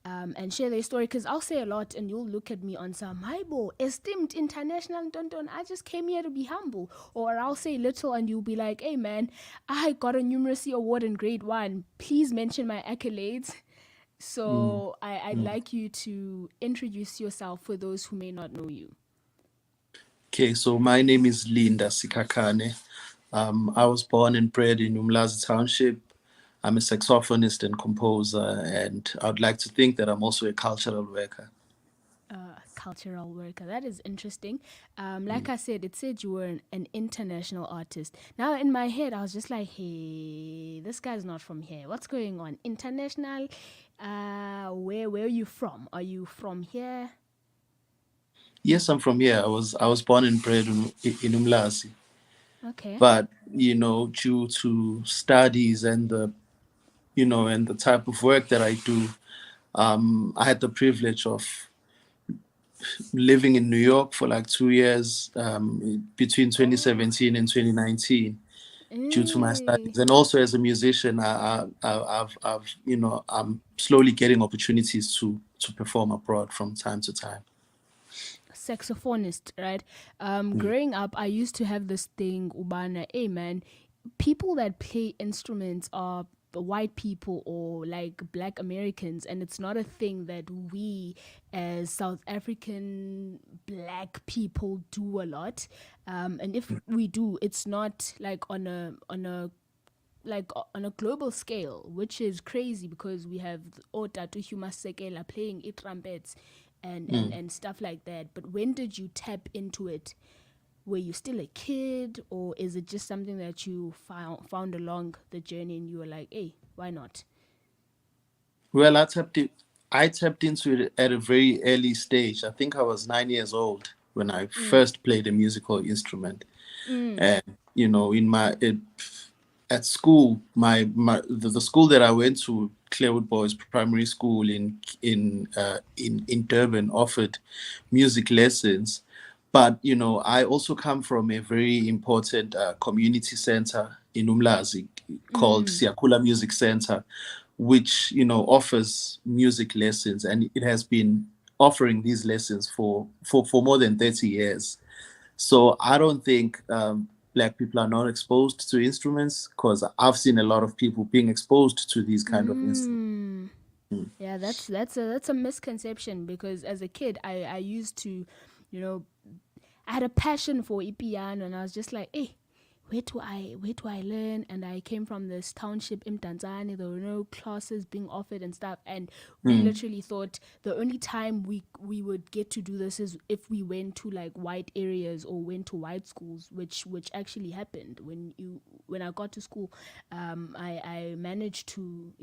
and share their story, because I'll say a lot and you'll look at me on some Maibo, esteemed international Tonton, I just came here to be humble. Or I'll say little and you'll be like, hey man, I got a numeracy award in grade 1. Please mention my accolades. Mm. So I'd like you to introduce yourself for those who may not know you. Okay, so my name is Linda SIKHAKHANE. I was born and bred in Umlazi Township. I'm a saxophonist and composer, and I'd like to think that I'm also a cultural worker. Cultural worker. That is interesting. Like I said, it said you were an international artist. Now in my head, I was just like, hey, this guy's not from here. What's going on? International? Where are you from? Are you from here? Yes, I'm from here. I was born and bred in Umlazi, Okay. but due to studies and the type of work that I do, I had the privilege of living in New York for like 2 years between Oh. 2017 and 2019 due to my Eh. studies, and also as a musician, I'm slowly getting opportunities to perform abroad from time to time. Saxophonist, right? Mm. Growing up, I used to have this thing, Ubana, hey man, people that play instruments are the white people or like black Americans, and it's not a thing that we as South African black people do a lot. And if we do, it's not like on a global scale, which is crazy because we have Otatu Huma Sekela playing trumpets Mm. and stuff like that. But when did you tap into it? Were you still a kid, or is it just something that you found along the journey and you were like, hey, why not? Well, I tapped into it at a very early stage. I think I was 9 years old when I Mm. first played a musical instrument. Mm. And at school, the school that I went to, Clearwood Boys Primary School in Durban, offered music lessons. But I also come from a very important community center in Umlazi called Mm. Siakula Music Center, which offers music lessons, and it has been offering these lessons for more than 30 years. So I don't think black people are not exposed to instruments, because I've seen a lot of people being exposed to these kind of instruments. Mm. Yeah, that's a misconception because as a kid, I used to, you know, I had a passion for piano, and I was just like, hey, where do I learn? And I came from this township in Tanzania. There were no classes being offered and stuff, and we Mm, literally thought the only time we would get to do this is if we went to like white areas or went to white schools, which actually happened when I got to school. I managed to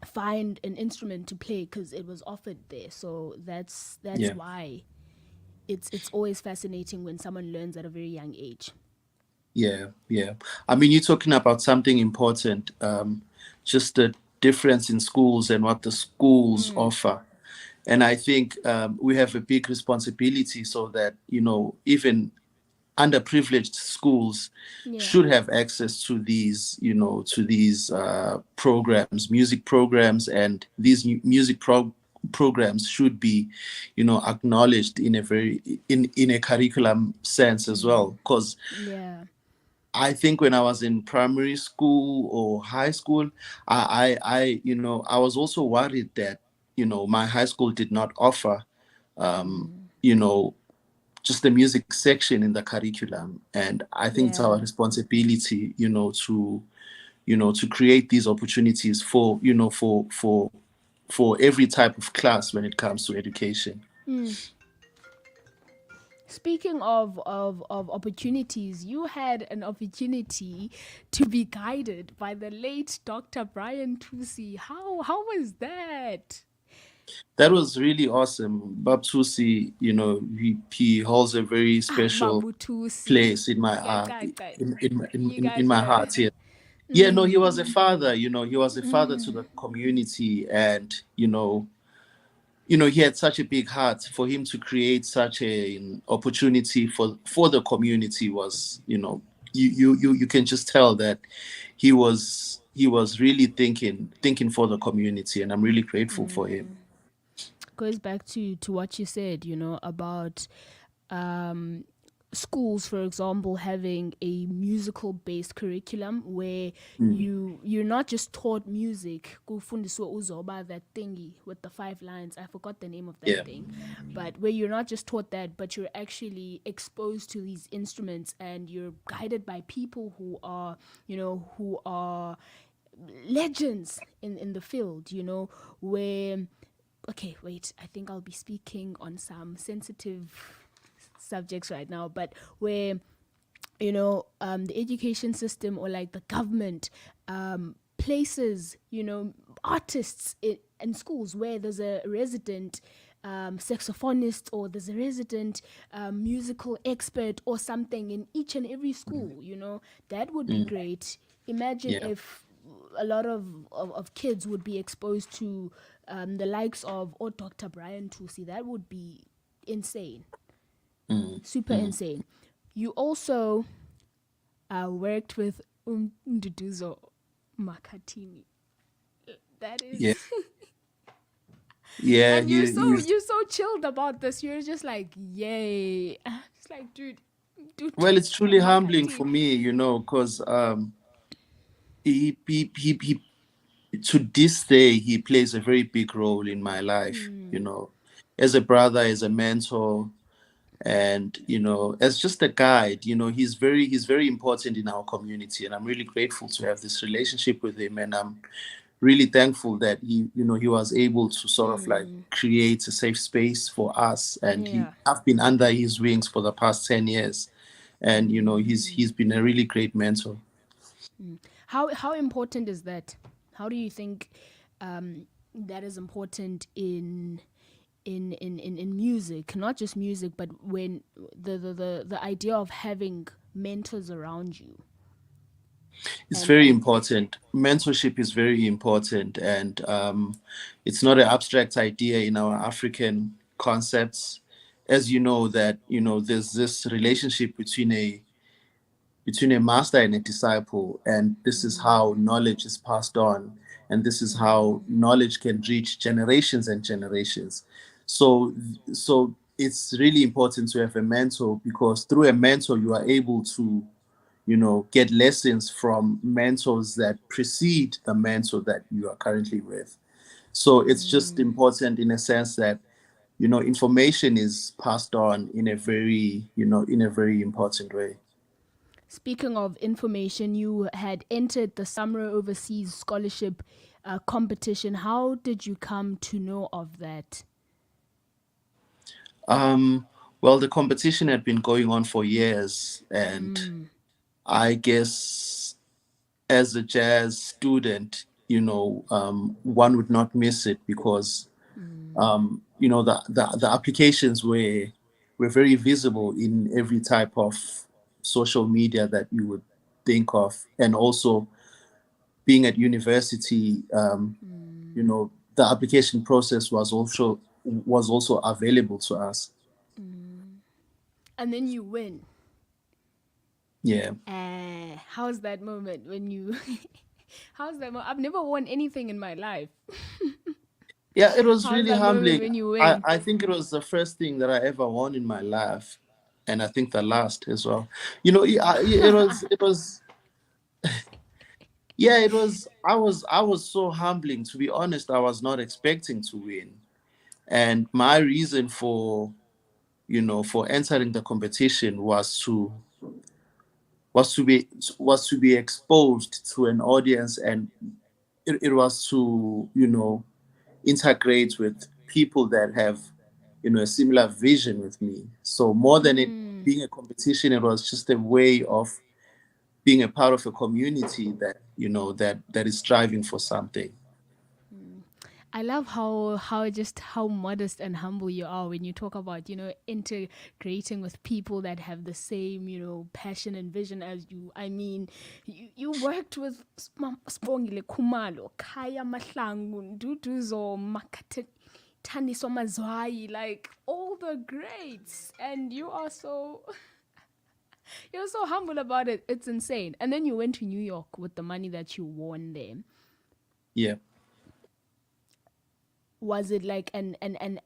find an instrument to play because it was offered there. So that's yeah, why it's always fascinating when someone learns at a very young age. yeah, yeah. I mean, you're talking about something important, just the difference in schools and what the schools Mm. offer. And I think we have a big responsibility, so that even underprivileged schools Yeah. should have access to these programs, music programs, and these programs should be acknowledged in a very in a curriculum sense as well. Mm. Because Yeah. I think when I was in primary school or high school, I was also worried that my high school did not offer Mm. you know just the music section in the curriculum. And I think it's our Yeah. responsibility to create these opportunities for every type of class when it comes to education. Mm. Speaking of opportunities, you had an opportunity to be guided by the late Dr. Brian Twosie. How was that? That was really awesome. Baptusi, he holds a very Ah, special Babu Twosie. place in my Kakakai. You in guys my heard. heart here. Yeah, no, he Mm. was a father. He was a father to Mm. the community, and he had such a big heart. For him to create such an opportunity for the community was you can just tell that he was really thinking for the community, and I'm really grateful for him. Goes back to what you said, about um, schools, for example, having a musical based curriculum where Mm. you're not just taught music. Kufundiswa uzoba, that thingy with the 5 lines. I forgot the name of that Yeah. thing, but where you're not just taught that, but you're actually exposed to these instruments and you're guided by people who are legends in the field. Where okay, wait, I think I'll be speaking on some sensitive subjects right now, but where, the education system or like the government places, artists in schools where there's a resident saxophonist or there's a resident musical expert or something in each and every school, that would be Mm. great. Imagine Yeah. if a lot of kids would be exposed to the likes of Dr. Brian Twosie. That would be insane, Mm. super Mm. insane. You also worked with Nduduzo Makatini. That Yeah. is, Yeah. and you're so chilled about this. You're just like, yay! It's like, dude, Well, it's truly humbling Makatini. for me, because he to this day he plays a very big role in my life, as a brother, as a mentor, and as just a guide. He's very important in our community, and I'm really grateful to have this relationship with him, and I'm really thankful that he was able to sort of like create a safe space for us, and Yeah. I've been under his wings for the past 10 years, and he's been a really great mentor. How important is that? How do you think that is important in music, not just music, but when the idea of having mentors around you It's and very like important. Mentorship is very important, and it's not an abstract idea in our African concepts. As you know, that there's this relationship between a master and a disciple, and this is how knowledge is passed on, and this is how knowledge can reach generations and generations. So it's really important to have a mentor, because through a mentor you are able to get lessons from mentors that precede the mentor that you are currently with. So it's just important in a sense that information is passed on in a very important way. speaking of information, you had entered the Summer Overseas Scholarship competition. How did you come to know of that? Well, the competition had been going on for years, and I guess as a jazz student, one would not miss it, because the applications were very visible in every type of social media that you would think of, and also being at university, the application process was also available to us. And then you win. Yeah. How's that moment when you how's that I've never won anything in my life. Yeah, it was How's really that moment humbling. when you I, win? I think it was the first thing that I ever won in my life, and I think the last as well. It was yeah, it was. I was so humbling, to be honest. I was not expecting to win, and my reason for entering the competition was to be exposed to an audience, and it was to integrate with people that have a similar vision with me. So more than it being a competition, it was just a way of being a part of a community that is striving for something. I love how modest and humble you are when you talk about integrating with people that have the same passion and vision as you. I mean, you worked with Spongile Kumalo, Kaya Mahlangu, Duduzo Makate. Taniso Mazwai, like all the greats, and you are so You're so humble about it. It's insane. And then you went to New York with the money that you won there. Yeah. Was it like an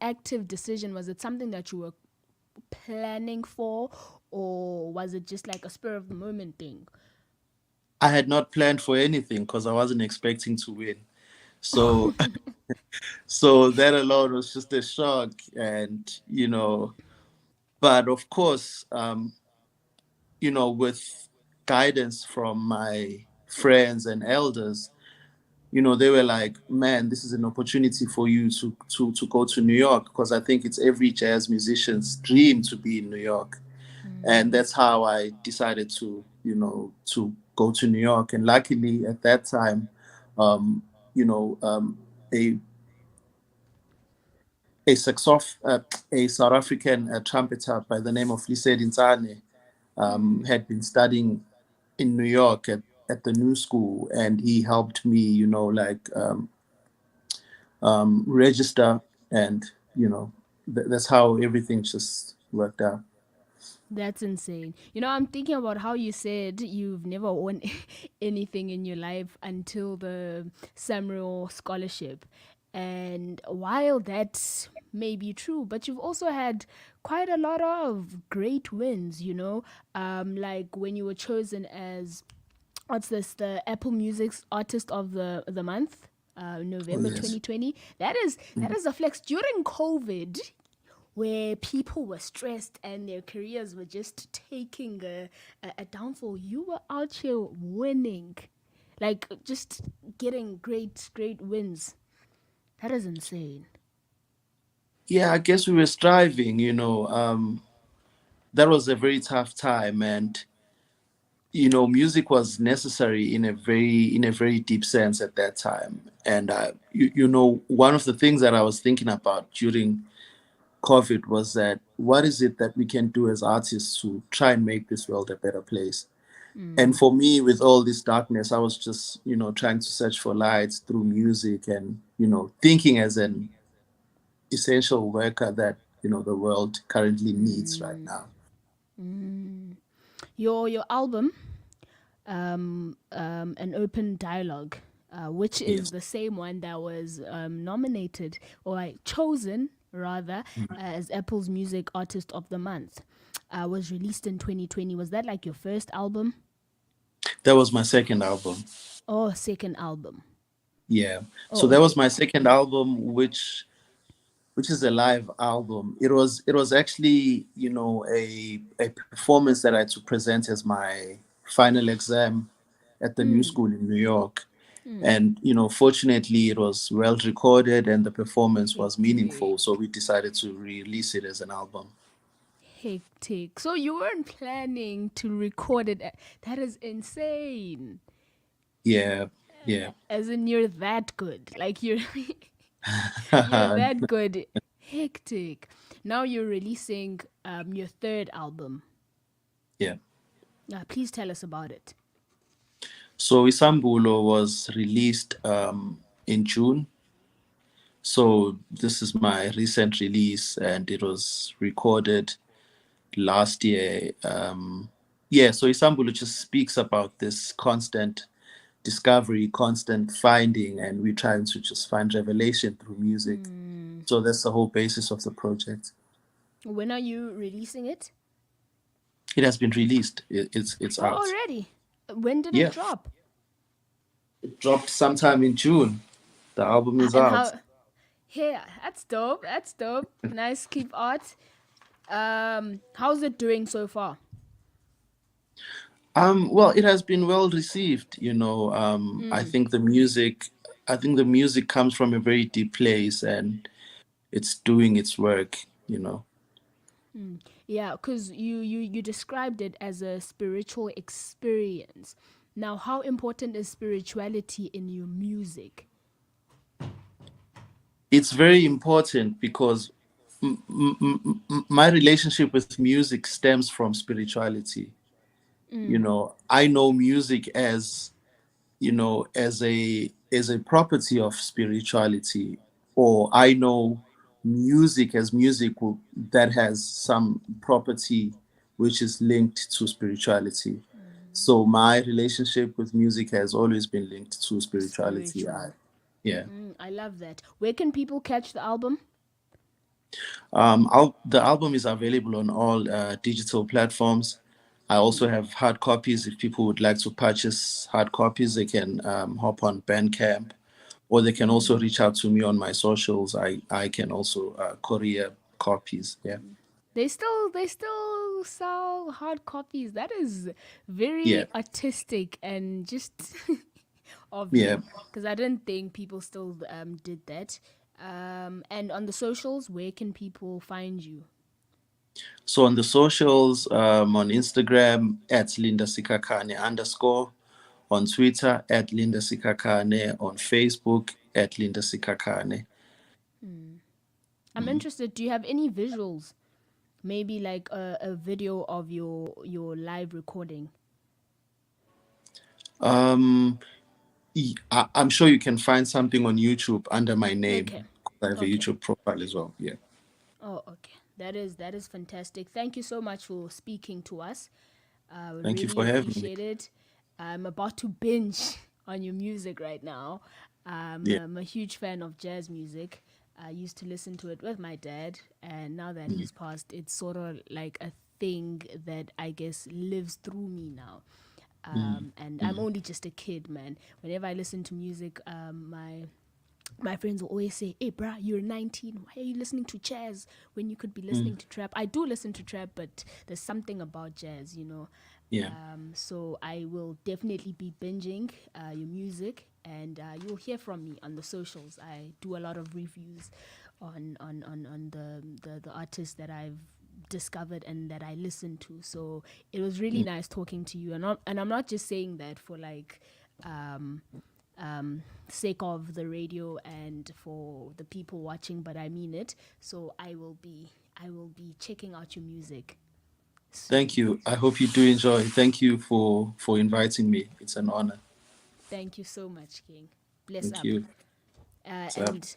active decision? Was it something that you were planning for, or was it just like a spur of the moment thing? I had not planned for anything because I wasn't expecting to win. So so that alone was just a shock. And but of course, with guidance from my friends and elders, they were like, man, this is an opportunity for you to go to New York, because I think it's every jazz musician's dream to be in New York. And that's how I decided to go to New York. And luckily at that time, um, you know, a a South African trumpeter by the name of Lised Insane had been studying in New York at the New School, and he helped me, like register, and that's how everything just worked out. That's insane. I'm thinking about how you said you've never won anything in your life until the Samuel Scholarship. And while that may be true, but you've also had quite a lot of great wins, like when you were chosen as, what's this, the Apple Music's Artist of the Month, Oh November yes. 2020. That is a flex during COVID, where people were stressed and their careers were just taking a downfall. You were out here winning, like just getting great wins. That is insane. Yeah, I guess we were striving. That was a very tough time, and music was necessary in a very deep sense at that time. And one of the things that I was thinking about during COVID was that, what is it that we can do as artists to try and make this world a better place? And for me, with all this darkness, I was just trying to search for lights through music, and thinking as an essential worker that the world currently needs right now. Your album, An Open Dialogue, which is Yes. the same one that was nominated, or like chosen rather, as Apple's Music Artist of the Month, was released in 2020. Was that like your first album? That was my second album. Or second album? Yeah. So Oh, that was okay. my second album, which is a live album. It was actually, a performance that I had to present as my final exam at the New School in New York. And fortunately, it was well recorded and the performance was Hectic. meaningful, so we decided to release it as an album. Hectic. So you weren't planning to record it. That is insane. Yeah, yeah. As in, you're that good. Like you're that good. Hectic. Now you're releasing your third album. Yeah. Please tell us about it. So Isambulo was released in June. So this is my recent release, and it was recorded last year. Yeah, so Isambulo just speaks about this constant discovery, constant finding, and we're trying to just find revelation through music. So that's the whole basis of the project. When are you releasing it? It has been released. It's Oh, out. already. When did it Yeah, drop? it dropped sometime in June. The album is And out. how? Yeah, that's dope. That's dope. Nice keep art. How's it doing so far? Well, it has been well received. I think the music comes from a very deep place, and it's doing its work. Yeah, because you described it as a spiritual experience. Now, how important is spirituality in your music? It's very important because my relationship with music stems from spirituality. I know music as a property of spirituality, or I know music as music that has some property, which is linked to spirituality. So my relationship with music has always been linked to spirituality. Spiritual. Yeah. I love that. Where can people catch the album? The album is available on all digital platforms. I also have hard copies. If people would like to purchase hard copies, they can hop on Bandcamp, or they can also reach out to me on my socials. I can also courier copies. Yeah, They still sell hard copies. That is yeah, very artistic and just of yeah. you, because I didn't think people still did that. And on the socials, where can people find you? So on the socials, on Instagram at Linda Sikakhane _ on Twitter at Linda Sikakhane, on Facebook at Linda Sikakhane. I'm interested. Do you have any visuals? Maybe like a video of your live recording. Um, I'm sure you can find something on YouTube under my name. Okay. I have a Okay. YouTube profile as well. Yeah. Oh, okay. That is fantastic. Thank you so much for speaking to us. I would Thank you really for having me. appreciate it. I'm about to binge on your music right now. Yeah. I'm a huge fan of jazz music. I used to listen to it with my dad, and now that he's passed, it's sort of like a thing that I guess lives through me now. And I'm only just a kid, man. Whenever I listen to music, my friends will always say, "Hey, bruh, you're 19. Why are you listening to jazz when you could be listening to trap?" I do listen to trap, but there's something about jazz, you know. Yeah. So I will definitely be binging your music, and you'll hear from me on the socials. I do a lot of reviews on the artists that I've discovered and that I listen to. So it was really nice talking to you, and I'm not just saying that for like sake of the radio and for the people watching, but I mean it. So I will be checking out your music Thank soon. you. I hope you do enjoy. Thank you for inviting me. It's an honor. Thank you so much, King. Bless Thank up. you. So, And